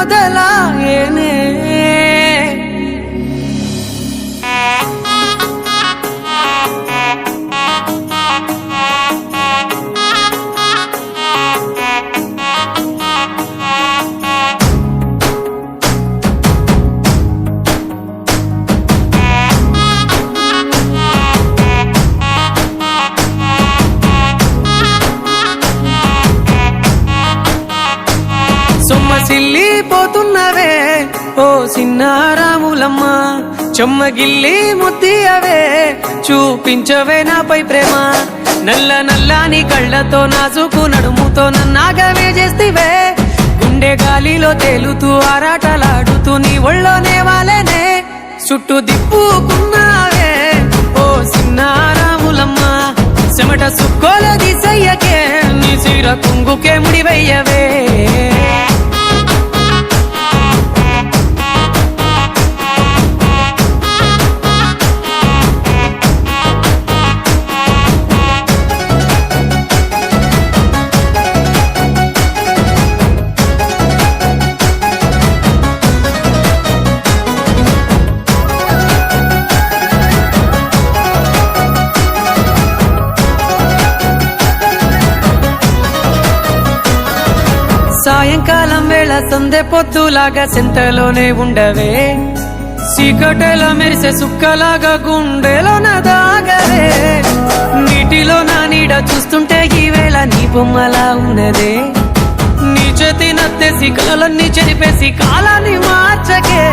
మొదలాయేనే సొమ్మసిల్లిపోతున్నవే ఓ సిన్నారాములమ్మ చెమ్మగిల్లి ముద్దియవే చూపించవే నాపై ప్రేమ నల్ల నల్లాని కళ్ళతో నాజుకు నడుముతో నన్నాగవే చేస్తివే గుండె గాలిలో తేలుతూ ఆరాటలాడుతూ నీ ఒళ్ళోనే వాలేనే చుట్టూ దిప్పుకున్నావే ఓ సిన్నారాములమ్మ చెమట సుక్కోల దిశయ్యకే నీ సిర కుంగుకే ముడివయ్యవే సాయంకాలం వేళ సందె పొద్దులాగా సెంతలోనే ఉండవే చీకటెల మెరిసే సుక్కలాగా గుండెలోన దాగవే నీటిలో నా నీడ చూస్తుంటే ఈ వేళ నీ బొమ్మలా ఉన్నదే నీ చేతి నత్తేసి కలలన్నీ చెరిపేసి కాలాన్ని మార్చకే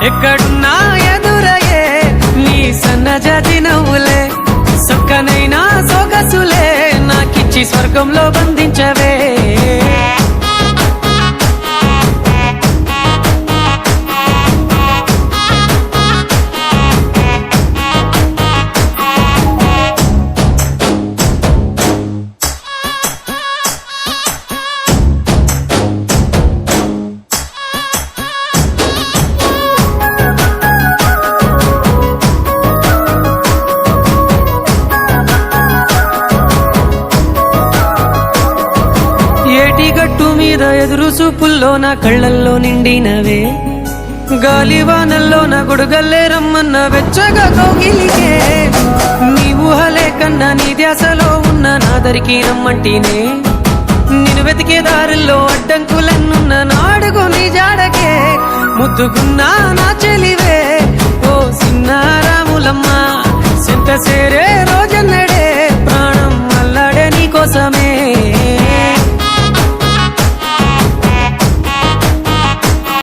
ఎక్కడున్నా ఎదురయ్యే నీ సన్నజాతి నవ్వులే సొక్కనైనా సొగసులే నాకిచ్చి స్వర్గంలో బంధించవే ఏటిగట్టు మీద ఎదురు చూపుల్లో నా కళ్ళల్లో నిండినవే గాలివానల్లో నా గొడుగల్లే రమ్మన్న వెచ్చగా కౌగిలికే నీ ఊహలే కన్నా నీ ధ్యాసలో ఉన్న నాదరికి రమ్మంటినే నేను వెతికే దారుల్లో అడ్డంకులన్నున్న నాడుగు నీ జాడకే ముద్దుకున్నా నా చెలివే ఓ సిన్నారాములమ్మ సెంత సేరే రోజన్నడే ప్రాణం అల్లాడే నీ కోసమే